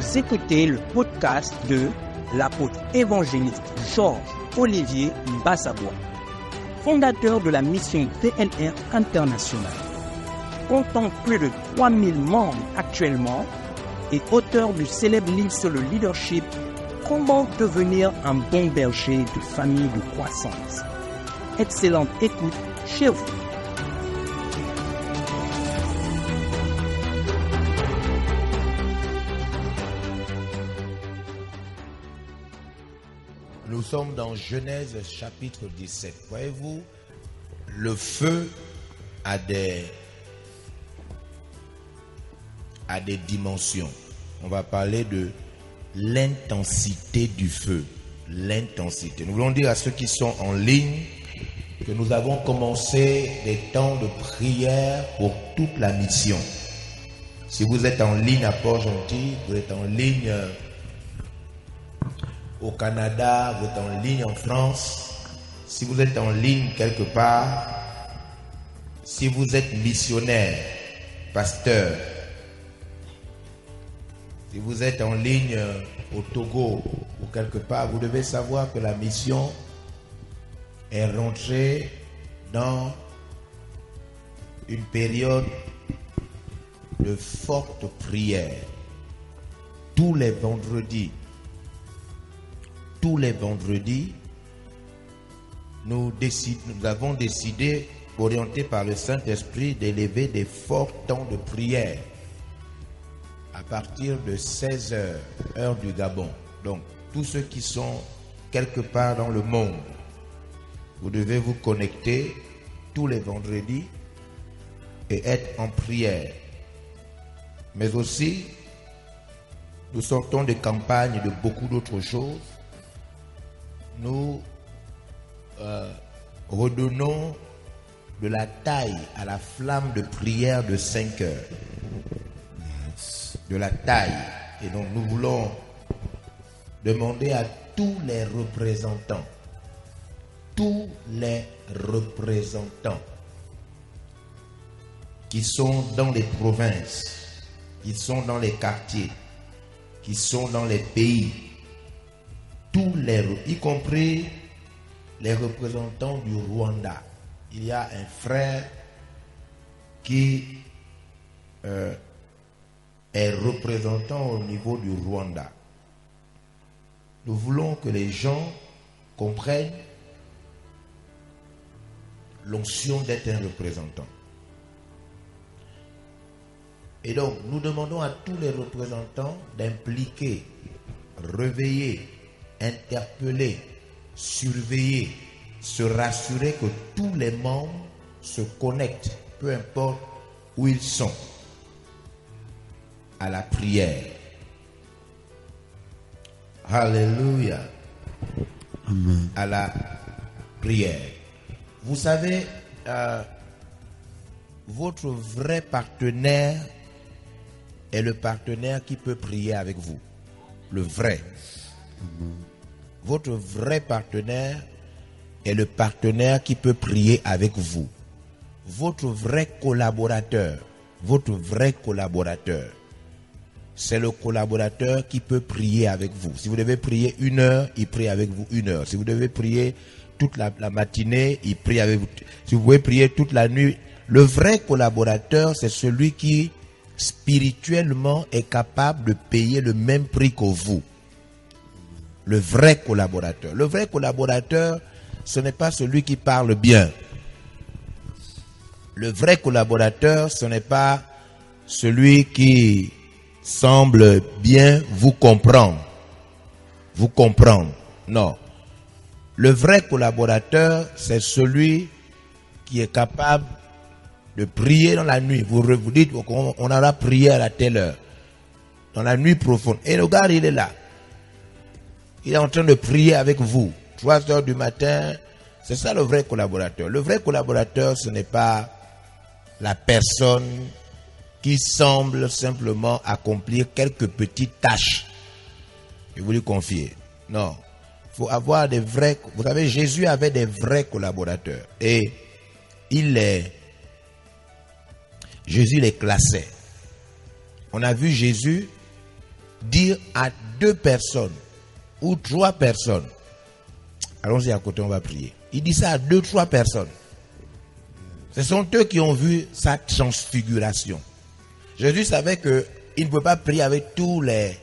Vous écoutez le podcast de l'apôtre évangéliste Georges Olivier Mbassabois, fondateur de la mission TNR International, comptant plus de 3000 membres actuellement et auteur du célèbre livre sur le leadership, Comment devenir un bon berger de famille de croissance. Excellente écoute chez vous. Nous sommes dans Genèse chapitre 17. Voyez-vous, le feu a des dimensions. On va parler de l'intensité du feu. L'intensité. Nous voulons dire à ceux qui sont en ligne que nous avons commencé des temps de prière pour toute la mission. Si vous êtes en ligne à Port-Gentil, vous êtes en ligne au Canada, vous êtes en ligne en France, si vous êtes en ligne quelque part, si vous êtes missionnaire, pasteur, si vous êtes en ligne au Togo ou quelque part, vous devez savoir que la mission est rentrée dans une période de forte prière. Tous les vendredis, nous avons décidé, orientés par le Saint-Esprit, d'élever des forts temps de prière à partir de 16h, heure du Gabon. Donc, tous ceux qui sont quelque part dans le monde, vous devez vous connecter tous les vendredis et être en prière. Mais aussi, nous sortons de campagnes de beaucoup d'autres choses. Nous redonnons de la taille à la flamme de prière de 5 heures. De la taille. Et donc nous voulons demander à tous les représentants qui sont dans les provinces, qui sont dans les quartiers, qui sont dans les pays, y compris les représentants du Rwanda. Il y a un frère qui est représentant au niveau du Rwanda. Nous voulons que les gens comprennent l'onction d'être un représentant. Et donc, nous demandons à tous les représentants d'impliquer, réveiller, interpeller, surveiller, se rassurer que tous les membres se connectent, peu importe où ils sont, à la prière. Alléluia. Amen. À la prière. Vous savez, votre vrai partenaire est le partenaire qui peut prier avec vous. Le vrai. Votre vrai partenaire est le partenaire qui peut prier avec vous. Votre vrai collaborateur, c'est le collaborateur qui peut prier avec vous. Si vous devez prier 1 heure, il prie avec vous 1 heure. Si vous devez prier toute la matinée, il prie avec vous. Si vous pouvez prier toute la nuit, le vrai collaborateur, c'est celui qui spirituellement est capable de payer le même prix que vous. Le vrai collaborateur. Le vrai collaborateur, ce n'est pas celui qui parle bien. Le vrai collaborateur, ce n'est pas celui qui semble bien vous comprendre. Non. Le vrai collaborateur, c'est celui qui est capable de prier dans la nuit. Vous dites qu'on aura prié à la telle heure. Dans la nuit profonde. Et regarde, il est là. Il est en train de prier avec vous. 3 heures du matin. C'est ça le vrai collaborateur. Le vrai collaborateur, ce n'est pas la personne qui semble simplement accomplir quelques petites tâches. Je vous lui confie. Non. Il faut avoir des vrais... Vous savez, Jésus avait des vrais collaborateurs. Et Jésus les classait. On a vu Jésus dire à 2 personnes ou 3 personnes, allons-y à côté, on va prier. Il dit ça à 2, 3 personnes. Ce sont eux qui ont vu sa transfiguration. Jésus savait qu'il ne pouvait pas prier avec tous les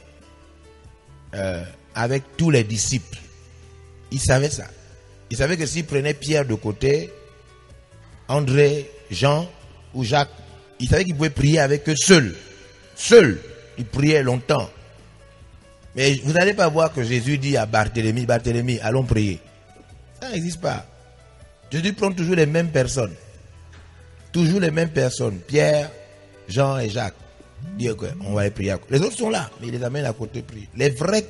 disciples. Il savait ça. Il savait que s'il prenait Pierre de côté, André, Jean ou Jacques, il savait qu'il pouvait prier avec eux seuls. Seul, il priait longtemps. Mais vous n'allez pas voir que Jésus dit à Barthélemy, Barthélemy, allons prier. Ça n'existe pas. Jésus prend toujours les mêmes personnes. Toujours les mêmes personnes. Pierre, Jean et Jacques. Dire qu'on va les prier. Les autres sont là, mais il les amène à côté prier. Les vrais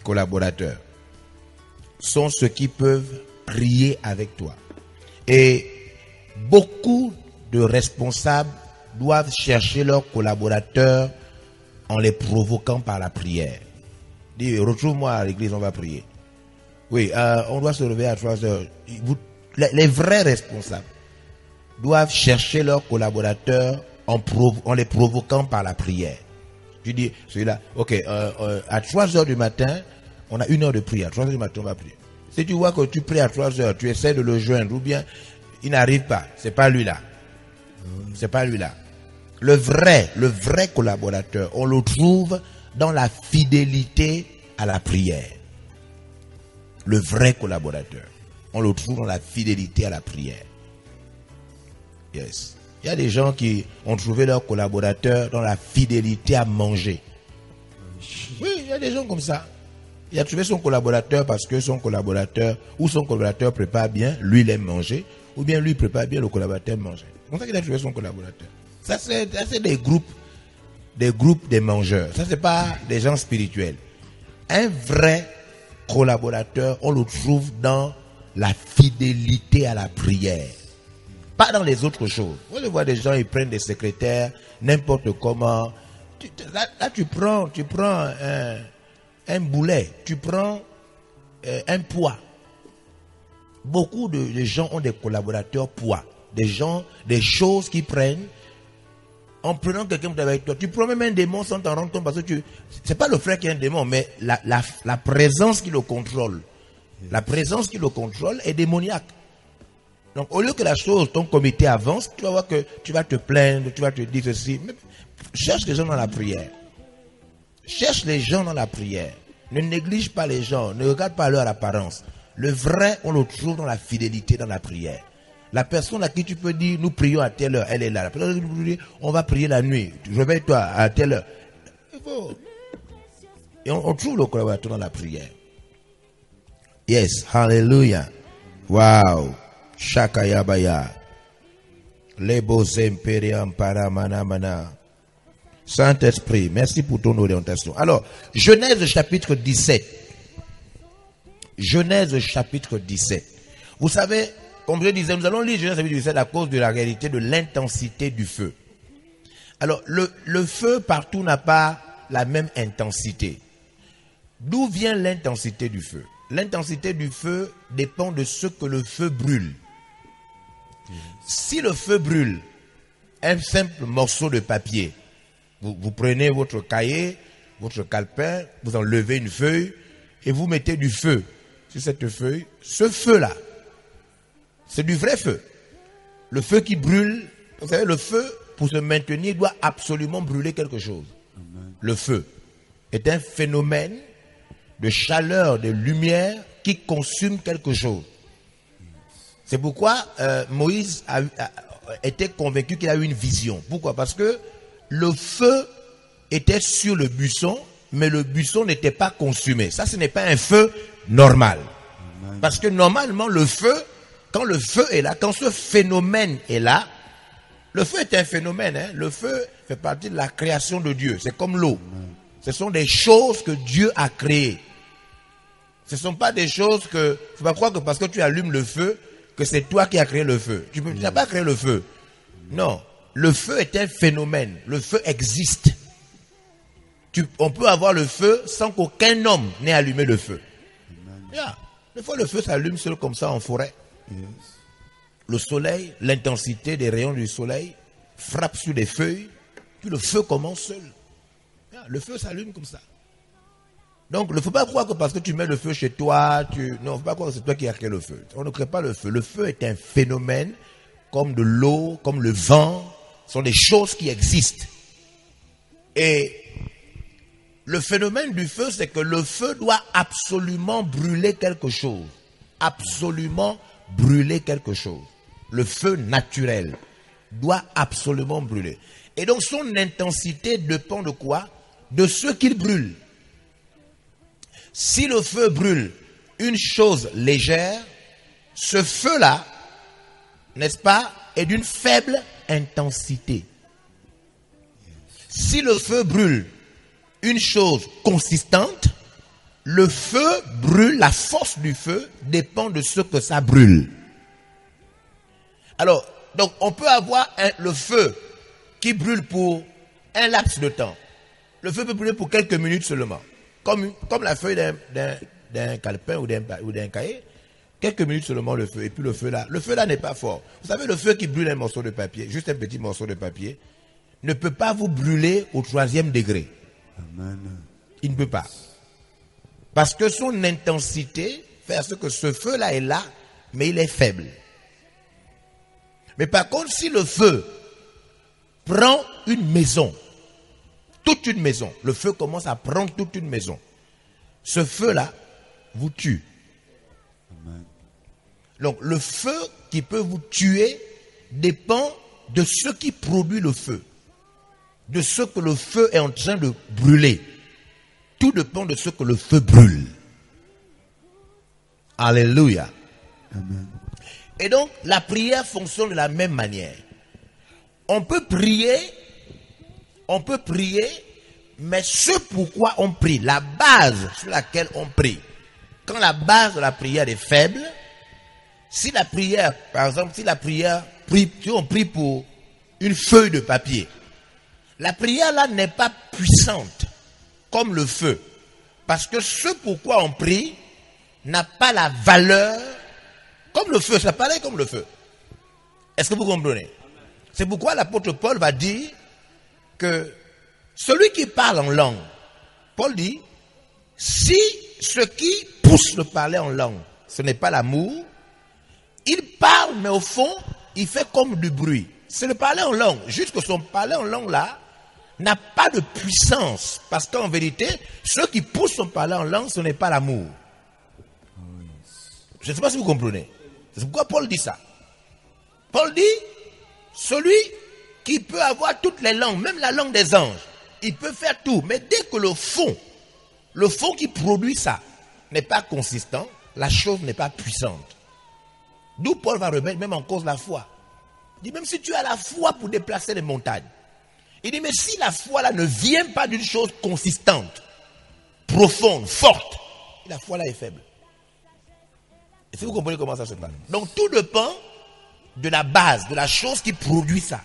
collaborateurs sont ceux qui peuvent prier avec toi. Et beaucoup de responsables doivent chercher leurs collaborateurs en les provoquant par la prière. Dis, retrouve-moi à l'église, on va prier. Oui, on doit se lever à 3 heures. Les vrais responsables doivent chercher leurs collaborateurs en les provoquant par la prière. Je dis, celui-là, ok, à 3 heures du matin, on a 1 heure de prière. À 3 heures du matin, on va prier. Si tu vois que tu pries à 3 heures, tu essaies de le joindre, ou bien il n'arrive pas, c'est pas lui là. C'est pas lui là. Le vrai collaborateur, on le trouve dans la fidélité à la prière. Le vrai collaborateur, on le trouve dans la fidélité à la prière. Yes. Il y a des gens qui ont trouvé leur collaborateur dans la fidélité à manger. Oui, il y a des gens comme ça. Il a trouvé son collaborateur parce que son collaborateur prépare bien, lui il aime manger, ou bien lui prépare bien, le collaborateur manger. C'est comme ça qu'il a trouvé son collaborateur. Ça c'est des groupes de mangeurs. Ça c'est pas des gens spirituels. Un vrai collaborateur, on le trouve dans la fidélité à la prière. Pas dans les autres choses. Moi je vois des gens, ils prennent des secrétaires, n'importe comment. Là tu prends un boulet, tu prends un poids. Beaucoup de gens ont des collaborateurs poids. Des choses qu'ils prennent en prenant quelqu'un avec toi. Tu prends même un démon sans t'en rendre compte parce que c'est pas le frère qui est un démon, mais la présence qui le contrôle. La présence qui le contrôle est démoniaque. Donc au lieu que la chose, ton comité avance, tu vas voir que tu vas te plaindre, tu vas te dire ceci. Mais cherche les gens dans la prière. Cherche les gens dans la prière. Ne néglige pas les gens. Ne regarde pas leur apparence. Le vrai, on le trouve dans la fidélité, dans la prière. La personne à qui tu peux dire, nous prions à telle heure, elle est là. La personne à qui tu peux dire, on va prier la nuit. Réveille-toi à telle heure. Et on trouve le collaborateur dans la prière. Yes, hallelujah. Wow. Shakayabaya. Lebo zemperiam paramanamana. Saint-Esprit, merci pour ton orientation. Alors, Genèse chapitre 17. Genèse chapitre 17. Vous savez, comme je disais, nous allons lire Genèse chapitre 17 à cause de la réalité de l'intensité du feu. Alors, le feu partout n'a pas la même intensité. D'où vient l'intensité du feu? L'intensité du feu dépend de ce que le feu brûle. Si le feu brûle un simple morceau de papier, vous prenez votre cahier, votre calepin, vous enlevez une feuille et vous mettez du feu sur cette feuille. Ce feu-là, c'est du vrai feu. Le feu qui brûle, vous savez, le feu, pour se maintenir, doit absolument brûler quelque chose. Amen. Le feu est un phénomène de chaleur, de lumière qui consume quelque chose. C'est pourquoi Moïse était convaincu qu'il a eu une vision. Pourquoi? Parce que le feu était sur le buisson, mais le buisson n'était pas consumé. Ça, ce n'est pas un feu normal. Amen. Parce que normalement, le feu, quand le feu est là, quand ce phénomène est là, le feu est un phénomène. Hein? Le feu fait partie de la création de Dieu. C'est comme l'eau. Ce sont des choses que Dieu a créées. Ce ne sont pas des choses que... Il ne faut pas croire que parce que tu allumes le feu, que c'est toi qui as créé le feu. Tu n'as pas créé le feu. Non. Le feu est un phénomène. Le feu existe. On peut avoir le feu sans qu'aucun homme n'ait allumé le feu. Yeah. Des fois, le feu s'allume seul comme ça en forêt. Yes. Le soleil, l'intensité des rayons du soleil frappe sur des feuilles, puis le feu commence seul. Voilà, le feu s'allume comme ça. Donc, il ne faut pas croire que parce que tu mets le feu chez toi, non, il ne faut pas croire que c'est toi qui as créé le feu. On ne crée pas le feu. Le feu est un phénomène comme de l'eau, comme le vent. Ce sont des choses qui existent. Et le phénomène du feu, c'est que le feu doit absolument brûler quelque chose. Absolument brûler quelque chose. Le feu naturel doit absolument brûler. Et donc son intensité dépend de quoi? De ce qu'il brûle. Si le feu brûle une chose légère, ce feu-là, n'est-ce pas, est d'une faible intensité. Si le feu brûle une chose consistante, le feu brûle, la force du feu dépend de ce que ça brûle. Alors, donc on peut avoir le feu qui brûle pour un laps de temps. Le feu peut brûler pour quelques minutes seulement. Comme la feuille d'un calepin ou d'un cahier. Quelques minutes seulement le feu. Et puis le feu là n'est pas fort. Vous savez, le feu qui brûle un morceau de papier, juste un petit morceau de papier, ne peut pas vous brûler au 3e degré. Amen. Il ne peut pas. Parce que son intensité fait à ce que ce feu-là est là, mais il est faible. Mais par contre, si le feu prend une maison, toute une maison, le feu commence à prendre toute une maison, ce feu-là vous tue. Amen. Donc le feu qui peut vous tuer dépend de ce qui produit le feu, de ce que le feu est en train de brûler. Tout dépend de ce que le feu brûle. Alléluia. Amen. Et donc la prière fonctionne de la même manière. On peut prier, mais ce pourquoi on prie, la base sur laquelle on prie, quand la base de la prière est faible, si la prière, par exemple, si on prie pour une feuille de papier, la prière là n'est pas puissante comme le feu, parce que ce pourquoi on prie n'a pas la valeur comme le feu, ça paraît comme le feu. Est-ce que vous comprenez? C'est pourquoi l'apôtre Paul va dire que celui qui parle en langue, Paul dit, si ce qui pousse le parler en langue, ce n'est pas l'amour, il parle, mais au fond, il fait comme du bruit. C'est le parler en langue. Juste que son parler en langue là n'a pas de puissance. Parce qu'en vérité, ce qui pousse son parler en langue, ce n'est pas l'amour. Je ne sais pas si vous comprenez. C'est pourquoi Paul dit ça. Paul dit, celui qui peut avoir toutes les langues, même la langue des anges, il peut faire tout. Mais dès que le fond qui produit ça n'est pas consistant, la chose n'est pas puissante. D'où Paul va remettre même en cause la foi. Il dit, même si tu as la foi pour déplacer les montagnes, il dit, mais si la foi là ne vient pas d'une chose consistante, profonde, forte, la foi là est faible. Et si vous comprenez comment ça se passe. Donc tout dépend de la base, de la chose qui produit ça.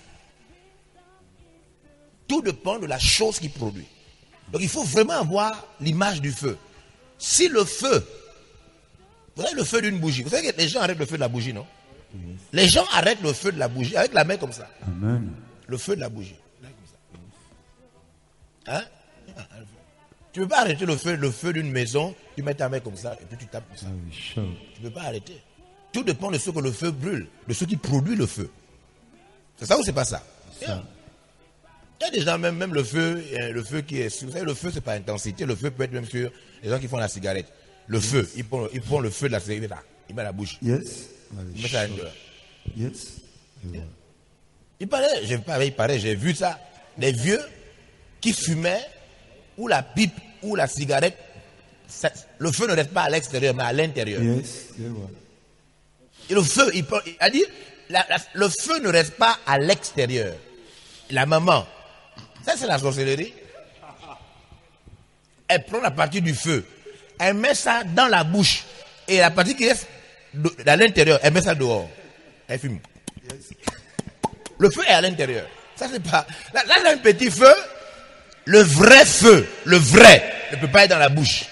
Tout dépend de la chose qui produit. Donc il faut vraiment avoir l'image du feu. Si le feu, vous savez le feu d'une bougie, vous savez que les gens arrêtent le feu de la bougie, non? Les gens arrêtent le feu de la bougie avec la main comme ça. Amen. Le feu de la bougie. Hein? Tu ne peux pas arrêter le feu d'une maison, tu mets ta main comme ça et puis tu tapes comme ça. Tu ne peux pas arrêter. Tout dépend de ce que le feu brûle, de ce qui produit le feu. C'est ça ou c'est pas ça? Il y a des gens, même le feu qui est sur. Vous savez, le feu, c'est pas intensité. Le feu peut être même sur les gens qui font la cigarette. Le feu, ils prennent le feu de la cigarette là. Il met la bouche. Yes. Il met ça à l'intérieur. Yes. Il paraît, j'ai vu ça. Des vieux qui fumaient, ou la pipe, ou la cigarette. Le feu ne reste pas à l'extérieur, mais à l'intérieur. Yes. Et le feu, le feu ne reste pas à l'extérieur. La maman, ça c'est la sorcellerie. Elle prend la partie du feu, elle met ça dans la bouche, et la partie qui reste à l'intérieur, elle met ça dehors. Elle fume. Le feu est à l'intérieur. Ça c'est pas. Là, c'est un petit feu. Le vrai feu, le vrai, ne peut pas être dans la bouche.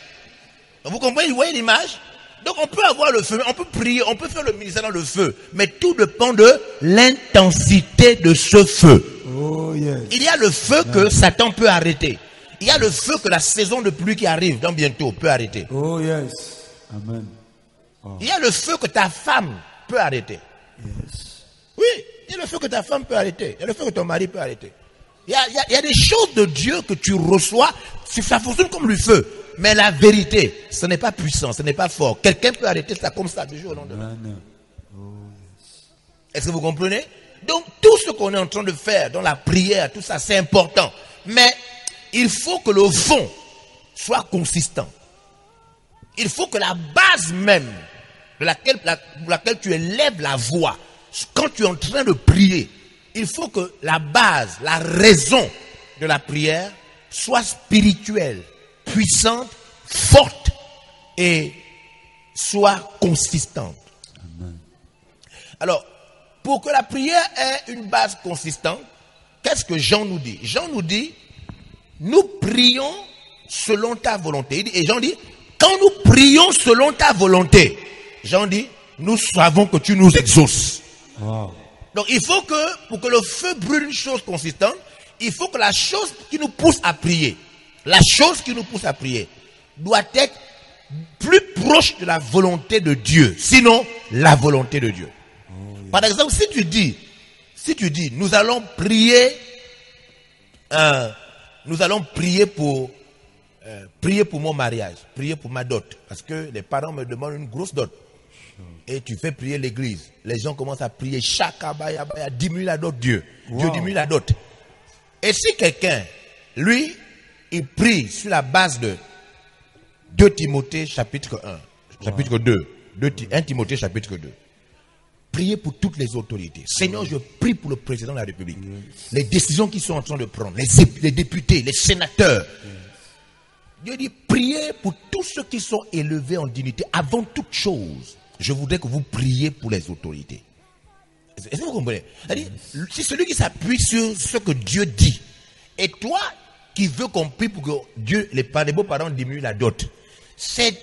Donc, vous comprenez, vous voyez l'image? Donc on peut avoir le feu, on peut prier, on peut faire le ministère dans le feu, mais tout dépend de l'intensité de ce feu. Oh, yes. Il y a le feu que Satan peut arrêter. il y a le feu que la saison de pluie qui arrive dans bientôt peut arrêter. Oh, yes. Amen. Il y a le feu que ta femme peut arrêter. Yes. Oui, il y a le feu que ta femme peut arrêter. Il y a le feu que ton mari peut arrêter. Il y a des choses de Dieu que tu reçois, ça fonctionne comme le feu. Mais la vérité, ce n'est pas puissant, ce n'est pas fort. Quelqu'un peut arrêter ça comme ça du jour au lendemain. Amen. Oh, yes. Est-ce que vous comprenez? Donc, tout ce qu'on est en train de faire dans la prière, tout ça, c'est important. Mais il faut que le fond soit consistant. Il faut que la base même pour laquelle tu élèves la voix, quand tu es en train de prier, il faut que la base, la raison de la prière soit spirituelle, puissante, forte et soit consistante. Amen. Alors, pour que la prière ait une base consistante, qu'est-ce que Jean nous dit? Jean nous dit, nous prions selon ta volonté. Et Jean dit, quand nous prions selon ta volonté, Jean dit, nous savons que tu nous exauces. Wow. Donc il faut que, pour que le feu brûle une chose consistante, il faut que la chose qui nous pousse à prier, la chose qui nous pousse à prier, doit être plus proche de la volonté de Dieu. Sinon, la volonté de Dieu. Par exemple, si tu dis, nous allons prier pour mon mariage, prier pour ma dot, parce que les parents me demandent une grosse dot. Et tu fais prier l'église. Les gens commencent à prier, Shakabaya, diminue la dot, Dieu. Dieu diminue la dot. Et si quelqu'un, lui, il prie sur la base de 2 Timothée chapitre 1, chapitre 2, 1 Timothée chapitre 2. Priez pour toutes les autorités. Seigneur, je prie pour le président de la République. Les décisions qu'ils sont en train de prendre, les députés, les sénateurs. Dieu dit, priez pour tous ceux qui sont élevés en dignité. Avant toute chose, je voudrais que vous priez pour les autorités. Est-ce que vous comprenez? C'est-à-dire, c'est celui qui s'appuie sur ce que Dieu dit. Et toi, qui veux qu'on prie pour que Dieu, les beaux parents diminuent la dot. C'est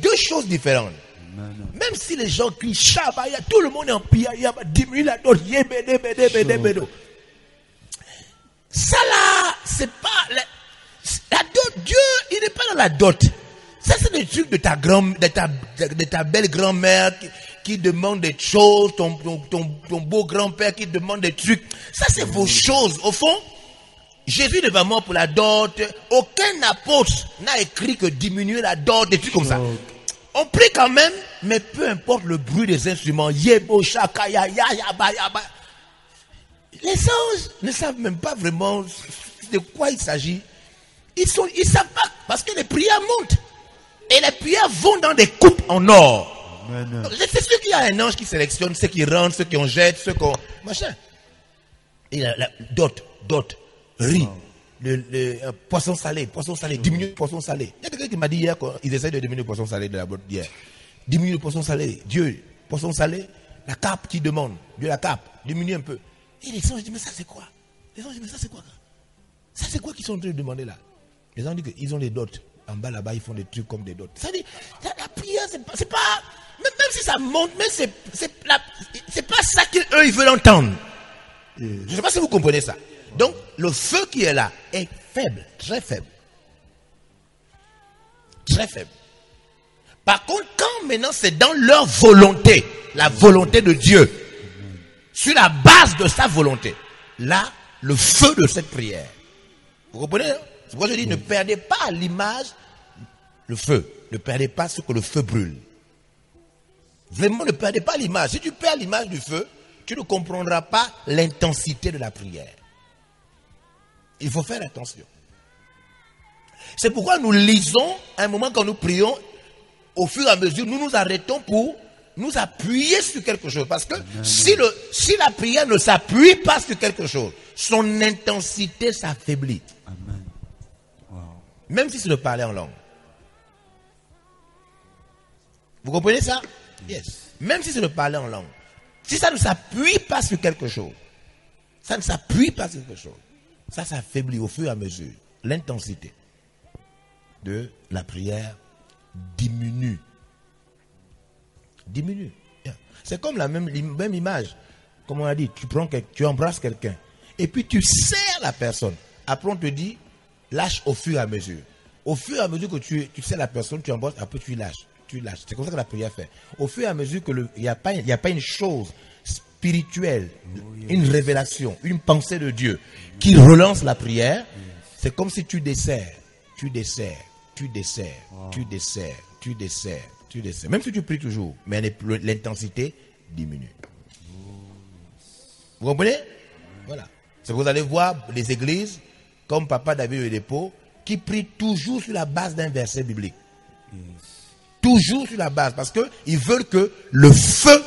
deux choses différentes. Même si les gens crient Shabaya, tout le monde est en prière, diminue la dot. Ça là, c'est pas la dot. Dieu, il n'est pas dans la dot. Ça, c'est des trucs de ta belle grand-mère qui demande des choses, ton beau grand-père qui demande des trucs. Ça, c'est vos choses. Au fond, Jésus n'est pas mort pour la dot. Aucun apôtre n'a écrit que diminuer la dot, des trucs comme ça. On prie quand même, mais peu importe le bruit des instruments. Yebo, shakaya, yaba, yaba. Les anges ne savent même pas vraiment de quoi il s'agit. Ils savent pas, parce que les prières montent. Et les prières vont dans des coupes en or. C'est sûr qu'il y a un ange qui sélectionne ceux qui rentrent, ceux qui en jettent, ceux qui ont... Machin. Et la dot, riz, le poisson salé, diminuer le poisson salé. Il y a quelqu'un qui m'a dit hier qu'ils essaient de diminuer le poisson salé de la boîte d'hier. Diminuer le poisson salé, Dieu, poisson salé, la cape qui demande, Dieu la cape, diminue un peu. Et les anges disent, mais ça c'est quoi? Les anges disent, mais ça c'est quoi? Ça c'est quoi qu'ils sont en train de demander là? Les anges disent qu'ils ont des dots. En bas là-bas, ils font des trucs comme des dots. Ça dit, la prière, c'est pas, même si ça monte, mais c'est pas ça qu'eux ils veulent entendre. Je ne sais pas si vous comprenez ça. Donc, le feu qui est là est faible, très faible. Très faible. Par contre, quand maintenant c'est dans leur volonté, la volonté de Dieu, sur la base de sa volonté, là, le feu de cette prière. Vous comprenez? C'est pourquoi je dis, ne perdez pas à l'image le feu. Ne perdez pas ce que le feu brûle. Vraiment, ne perdez pas l'image. Si tu perds l'image du feu, tu ne comprendras pas l'intensité de la prière. Il faut faire attention. C'est pourquoi nous lisons, à un moment quand nous prions, au fur et à mesure, nous nous arrêtons pour nous appuyer sur quelque chose. Parce que si la prière ne s'appuie pas sur quelque chose, son intensité s'affaiblit. Amen. Wow. Même si c'est de parler en langue. Vous comprenez ça? Yes. Même si c'est de parler en langue. Si ça ne s'appuie pas sur quelque chose, ça s'affaiblit au fur et à mesure. L'intensité de la prière diminue. C'est comme la même image. Comme on a dit, tu embrasses quelqu'un et puis tu serres la personne. Après on te dit, lâche au fur et à mesure. Au fur et à mesure que tu sais la personne, tu embrasses, après tu lâches. Tu lâches. C'est comme ça que la prière fait. Au fur et à mesure que il n'y a pas une chose spirituelle, une révélation, une pensée de Dieu qui relance la prière, c'est comme si tu desserres. Même si tu pries toujours, mais l'intensité diminue. Vous comprenez? Voilà. C'est que vous allez voir les églises, comme Papa David Le Dépôt, qui prient toujours sur la base d'un verset biblique. Toujours sur la base, parce qu'ils veulent que le feu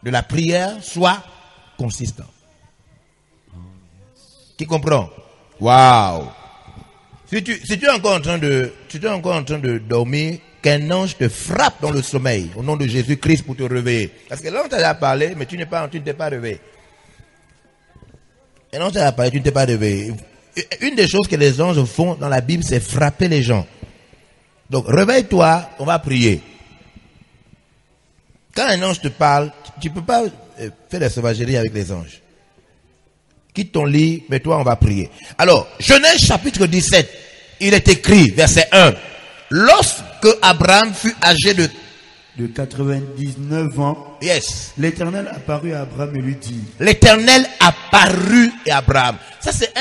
de la prière soit consistant. Qui comprend? Waouh! Si tu es encore en train de dormir, qu'un ange te frappe dans le sommeil au nom de Jésus-Christ pour te réveiller. Parce que là on t'a parlé, mais tu ne t'es pas réveillé. Et l'ange t'a parlé, tu ne t'es pas réveillé. Une des choses que les anges font dans la Bible, c'est frapper les gens. Donc réveille-toi, on va prier. Quand un ange te parle, tu ne peux pas faire des sauvageries avec les anges. Quitte ton lit, mais toi on va prier. Alors, Genèse chapitre 17, il est écrit, verset 1. Lorsque Abraham fut âgé de 99 ans, yes, l'Éternel apparut à Abraham et lui dit, l'Éternel apparut à Abraham. Ça c'est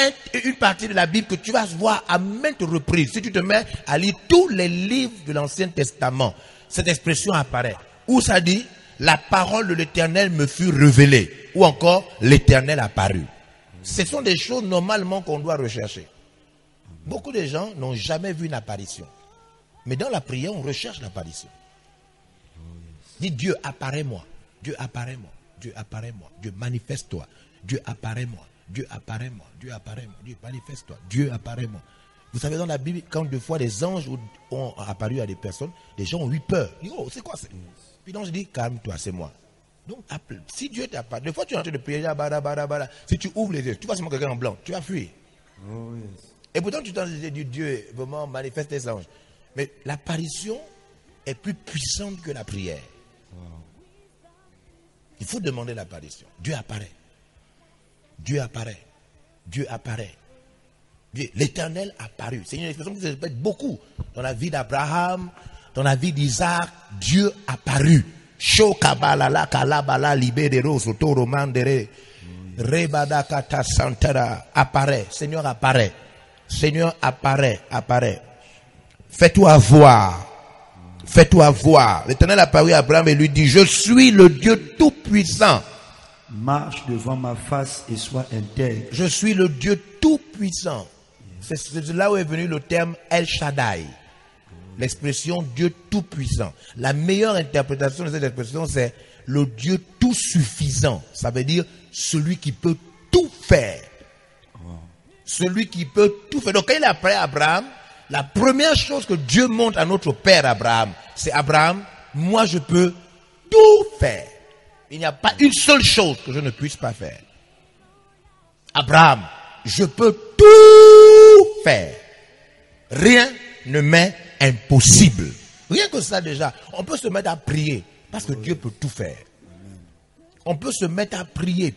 une partie de la Bible que tu vas voir à maintes reprises. Si tu te mets à lire tous les livres de l'Ancien Testament, cette expression apparaît. Où ça dit, la parole de l'Éternel me fut révélée. Ou encore, l'Éternel apparut. Ce sont des choses normalement qu'on doit rechercher. Beaucoup de gens n'ont jamais vu une apparition. Mais dans la prière, on recherche l'apparition. Dis Dieu, apparaît-moi. Dieu, apparaît-moi. Dieu, apparaît-moi. Dieu, manifeste-toi. Dieu, apparaît-moi. Dieu, apparaît-moi. Dieu, apparaît-moi. Dieu, manifeste-toi. Dieu, apparaît-moi. Vous savez, dans la Bible, quand deux fois les anges ont apparu à des personnes, les gens ont eu peur. Ils disent, oh, c'est quoi ça? Puis l'ange dit, calme-toi, c'est moi. Donc, si Dieu t'apparaît, des fois tu es en train de prier, si tu ouvres les yeux, tu vois seulement quelqu'un en blanc, tu vas fuir. oh yes. Et pourtant, tu t'en dis, Dieu vraiment manifeste les anges. Mais l'apparition est plus puissante que la prière. Il faut demander l'apparition. Dieu apparaît. Dieu apparaît. Dieu apparaît. L'Éternel apparut. C'est une expression qui se répète beaucoup dans la vie d'Abraham, dans la vie d'Isaac. Dieu apparut. Shokabalala kalabala libérero sotoro mandere rebada kata santara apparaît. Seigneur apparaît. Seigneur apparaît. Fais-toi voir. Fais-toi voir. L'Éternel apparut à Abraham et lui dit, je suis le Dieu tout-puissant. Marche devant ma face et sois intègre. Je suis le Dieu tout-puissant. C'est là où est venu le terme El Shaddai. L'expression Dieu tout-puissant. La meilleure interprétation de cette expression, c'est le Dieu tout-suffisant. Ça veut dire celui qui peut tout faire. Celui qui peut tout faire. Donc quand il apparaît à Abraham, la première chose que Dieu montre à notre père Abraham, c'est Abraham, moi je peux tout faire. Il n'y a pas une seule chose que je ne puisse pas faire. Abraham, je peux tout faire. Rien ne m'est impossible. Rien que ça déjà, on peut se mettre à prier parce que Dieu peut tout faire. On peut se mettre à prier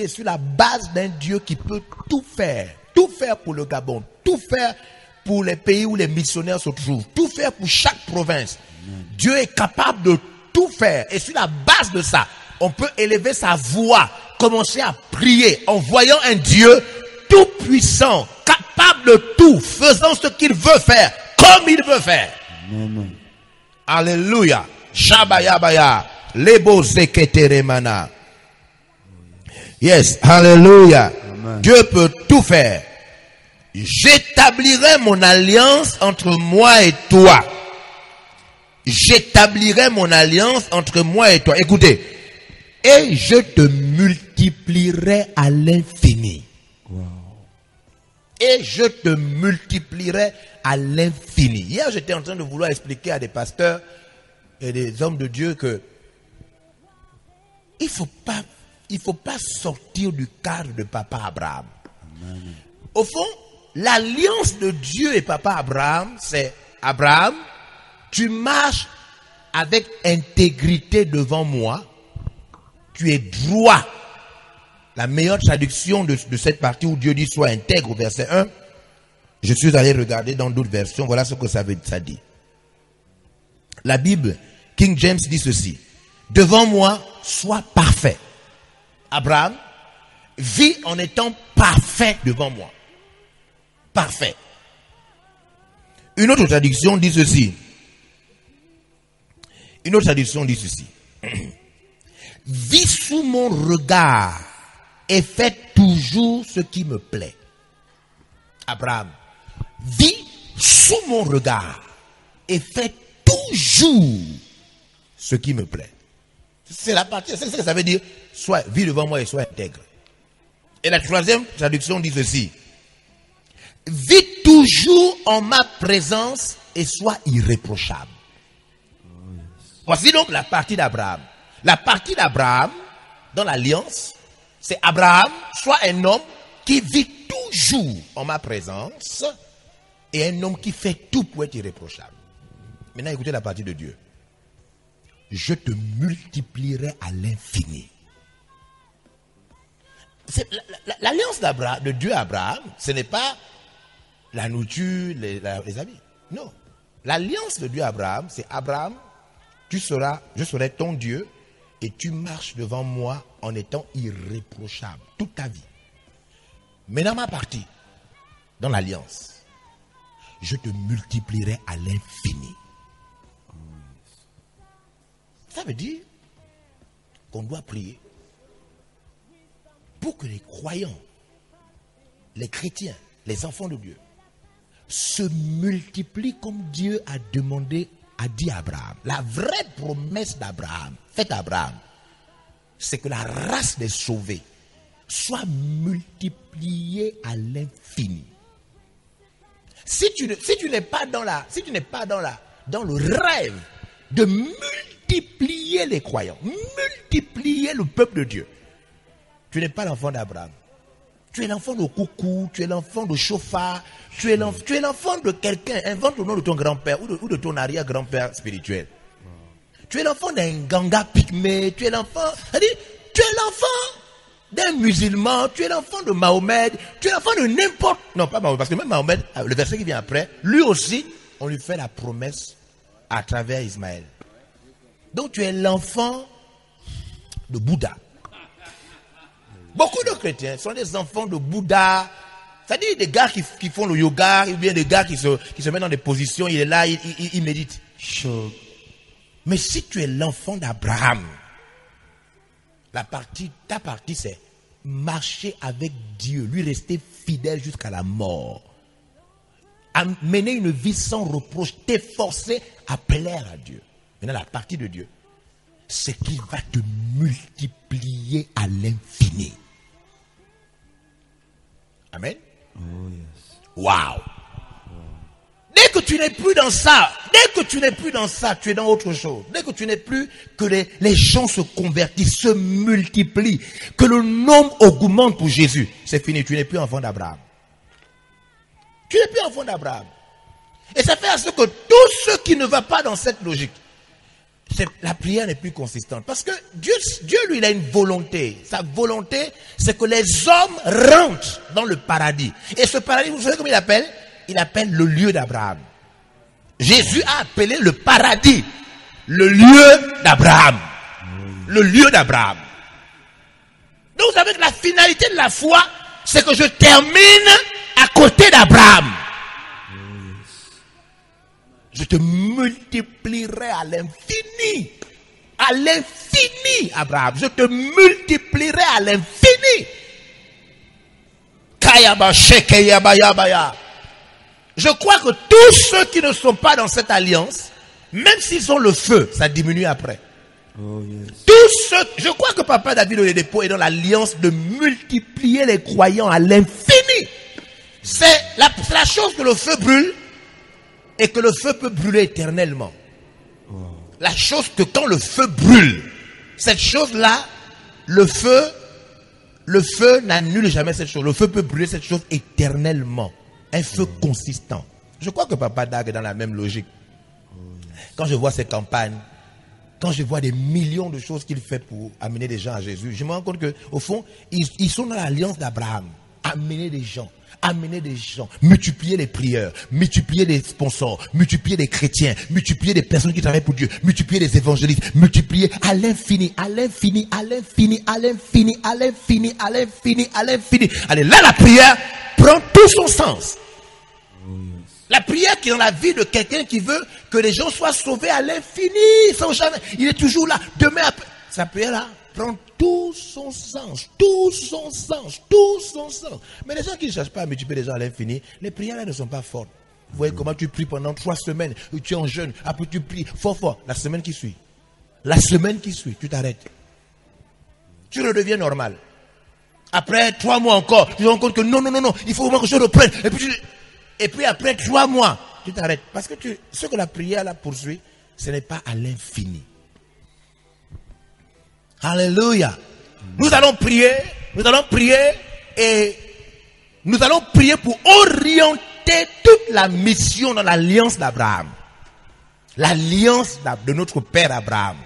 sur la base d'un Dieu qui peut tout faire. Tout faire pour le Gabon, tout faire pour les pays où les missionnaires se trouvent, tout faire pour chaque province. Dieu est capable de tout faire. Et sur la base de ça, on peut élever sa voix, commencer à prier en voyant un Dieu tout puissant, capable de tout, faisant ce qu'il veut faire, comme il veut faire. Amen. Alléluia. Shabayabaya. Lebo zeketeremana. Yes. Alléluia. Dieu peut tout faire. J'établirai mon alliance entre moi et toi. J'établirai mon alliance entre moi et toi. Écoutez. Et je te multiplierai à l'infini. Wow. Et je te multiplierai à l'infini. Hier, j'étais en train de vouloir expliquer à des pasteurs et des hommes de Dieu que il faut pas sortir du cadre de Papa Abraham. Amen. Au fond, l'alliance de Dieu et Papa Abraham, c'est Abraham, tu marches avec intégrité devant moi, tu es droit. La meilleure traduction de cette partie où Dieu dit sois intègre au verset 1, Je suis allé regarder dans d'autres versions, voilà ce que ça dit. La Bible, King James dit ceci. Devant moi, sois parfait. Abraham vit en étant parfait devant moi. Parfait. Une autre traduction dit ceci. Vis sous mon regard et fais toujours ce qui me plaît. Abraham, vis sous mon regard et fais toujours ce qui me plaît. C'est la partie, c'est ce que ça veut dire. Vis devant moi et sois intègre. Et la troisième traduction dit ceci. Vis toujours en ma présence et sois irréprochable. Voici donc la partie d'Abraham. La partie d'Abraham, dans l'alliance, c'est Abraham, soit un homme qui vit toujours en ma présence et un homme qui fait tout pour être irréprochable. Maintenant, écoutez la partie de Dieu. Je te multiplierai à l'infini. L'alliance de Dieu à Abraham, ce n'est pas la nourriture, les habits. Non. L'alliance de Dieu à Abraham, c'est Abraham, je serai ton Dieu et tu marches devant moi en étant irréprochable toute ta vie. Maintenant, ma partie, dans l'alliance, je te multiplierai à l'infini. Ça veut dire qu'on doit prier pour que les croyants, les chrétiens, les enfants de Dieu, se multiplient comme Dieu a dit à Abraham. La vraie promesse d'Abraham, faite à Abraham, c'est que la race des sauvés soit multipliée à l'infini. Si tu n'es pas dans le rêve de multiplier les croyants, multiplier le peuple de Dieu, tu n'es pas l'enfant d'Abraham. Tu es l'enfant de coucou, tu es l'enfant de chauffard, tu es l'enfant de quelqu'un. Invente le nom de ton grand-père ou de ton arrière-grand-père spirituel. Tu es l'enfant d'un ganga pygmée, tu es l'enfant d'un musulman, tu es l'enfant de Mahomet, tu es l'enfant de n'importe... Non, pas Mahomet, parce que même Mahomet, le verset qui vient après, lui aussi, on lui fait la promesse à travers Ismaël. Donc tu es l'enfant de Bouddha. Beaucoup de chrétiens sont des enfants de Bouddha. C'est-à-dire des gars qui font le yoga, ou bien des gars qui se mettent dans des positions, il est là, il médite. Mais si tu es l'enfant d'Abraham, ta partie c'est marcher avec Dieu, lui rester fidèle jusqu'à la mort. Mener une vie sans reproche, t'efforcer à plaire à Dieu. Maintenant, la partie de Dieu, c'est qu'il va te multiplier à l'infini. Amen. Oh, yes. Wow. Dès que tu n'es plus dans ça, tu es dans autre chose. Dès que tu n'es plus, que les gens se convertissent, se multiplient, que le nombre augmente pour Jésus, c'est fini, tu n'es plus enfant d'Abraham. Tu n'es plus enfant d'Abraham. Et ça fait à ce que tous ceux qui ne vont pas dans cette logique, la prière n'est plus consistante. Parce que Dieu, lui, il a une volonté. Sa volonté, c'est que les hommes rentrent dans le paradis. Et ce paradis, vous savez comment il appelle? Il appelle le lieu d'Abraham. Jésus a appelé le paradis le lieu d'Abraham. Le lieu d'Abraham. Donc, vous savez que la finalité de la foi, c'est que je termine à côté d'Abraham. Je te multiplierai à l'infini. À l'infini, Abraham. Je te multiplierai à l'infini. Je crois que tous ceux qui ne sont pas dans cette alliance, même s'ils ont le feu, ça diminue après. Oh, yes. Tous ceux, je crois que Papa David Oyedepo est dans l'alliance de multiplier les croyants à l'infini. C'est la chose que le feu brûle. Et que le feu peut brûler éternellement. Wow. La chose que quand le feu brûle, cette chose-là, le feu n'annule jamais cette chose. Le feu peut brûler cette chose éternellement. Un feu consistant. Je crois que Papa Dag est dans la même logique. Quand je vois ces campagnes, quand je vois des millions de choses qu'il fait pour amener des gens à Jésus, je me rends compte qu'au fond, ils sont dans l'alliance d'Abraham. amener des gens, multiplier les prières, multiplier les sponsors, multiplier les chrétiens, multiplier les personnes qui travaillent pour Dieu, multiplier les évangélistes, multiplier à l'infini, à l'infini, à l'infini, à l'infini, à l'infini, à l'infini, à l'infini. Allez, là, la prière prend tout son sens. La prière qui est dans la vie de quelqu'un qui veut que les gens soient sauvés à l'infini, sans jamais, il est toujours là, demain après. Sa prière là prend tout son sens, tout son sens, tout son sens. Mais les gens qui ne cherchent pas à multiplier les gens à l'infini, les prières là ne sont pas fortes. Vous voyez comment tu pries pendant 3 semaines, tu es en jeûne, après tu pries fort, la semaine qui suit, tu t'arrêtes. Tu redeviens normal. Après 3 mois encore, tu te rends compte que non, il faut vraiment que je reprenne. Et puis après 3 mois, tu t'arrêtes. Parce que ce que la prière là poursuit, ce n'est pas à l'infini. Alléluia. Nous allons prier et nous allons prier pour orienter toute la mission dans l'alliance d'Abraham. L'alliance de notre père Abraham.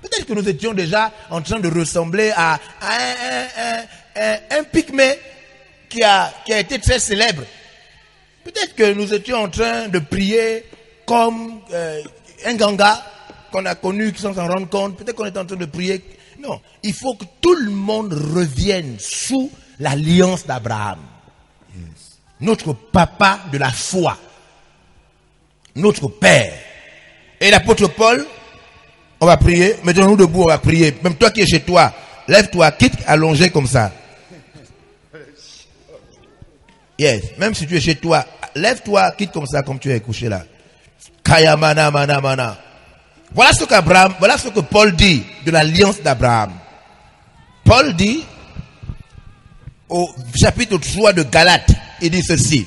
Peut-être que nous étions déjà en train de ressembler à un pygmée qui a été très célèbre. Peut-être que nous étions en train de prier comme un ganga qu'on a connu, qui s'en rendent compte. Peut-être qu'on est en train de prier. Non, il faut que tout le monde revienne sous l'alliance d'Abraham. Yes. Notre papa de la foi. Notre père. Et l'apôtre Paul, on va prier. Mettons-nous debout, on va prier. Même toi qui es chez toi, lève-toi, quitte allongé comme ça. Yes, même si tu es chez toi, lève-toi, quitte comme ça, comme tu es couché là. Kayamana, mana, mana. Voilà ce que Paul dit de l'alliance d'Abraham. Paul dit, au chapitre 3 de Galates, il dit ceci.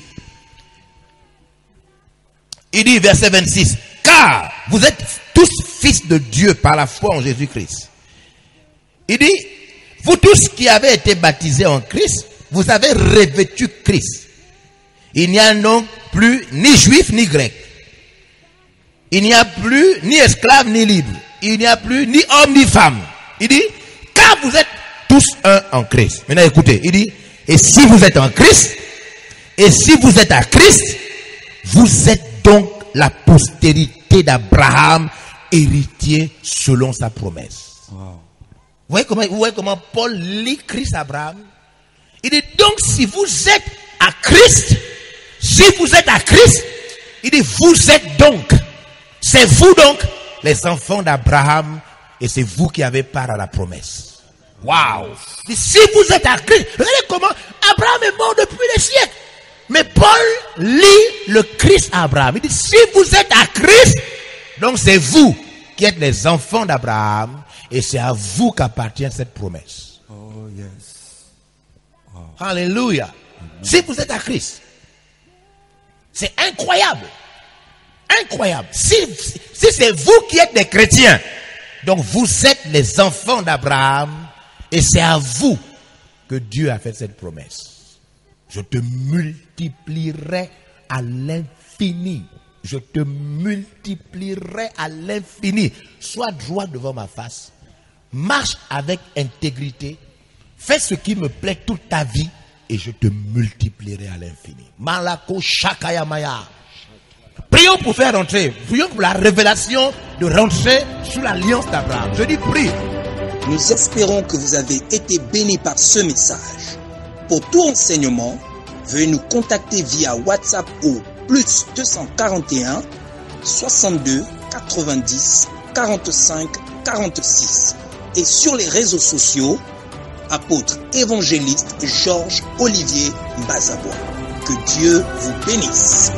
Il dit, verset 26, car vous êtes tous fils de Dieu par la foi en Jésus-Christ. Il dit, vous tous qui avez été baptisés en Christ, vous avez revêtu Christ. Il n'y a non plus ni juif ni grec. Il n'y a plus ni esclave ni libre. Il n'y a plus ni homme ni femme. Il dit, car vous êtes tous un en Christ. Maintenant écoutez, il dit, et si vous êtes en Christ, et si vous êtes à Christ, vous êtes donc la postérité d'Abraham, héritier selon sa promesse. Wow. Vous voyez comment Paul lit Christ à Abraham? Il dit donc si vous êtes à Christ, il dit vous êtes donc, c'est vous donc les enfants d'Abraham et c'est vous qui avez part à la promesse. Waouh! Si vous êtes à Christ, regardez comment Abraham est mort depuis des siècles. Mais Paul lit le Christ à Abraham. Il dit si vous êtes à Christ, donc c'est vous qui êtes les enfants d'Abraham et c'est à vous qu'appartient cette promesse. Oh yes. Wow. Alléluia. Si vous êtes à Christ, c'est incroyable. Incroyable. Si c'est vous qui êtes des chrétiens, donc vous êtes les enfants d'Abraham et c'est à vous que Dieu a fait cette promesse. Je te multiplierai à l'infini. Je te multiplierai à l'infini. Sois droit devant ma face. Marche avec intégrité. Fais ce qui me plaît toute ta vie et je te multiplierai à l'infini. Malako Shakayamaya. Prions pour faire rentrer. Prions pour la révélation de rentrer sous l'alliance d'Abraham. Je dis prie. Nous espérons que vous avez été bénis par ce message. Pour tout renseignement, veuillez nous contacter via WhatsApp au plus 241 62 90 45 46 et sur les réseaux sociaux, apôtre évangéliste Georges Olivier Mbazabois. Que Dieu vous bénisse.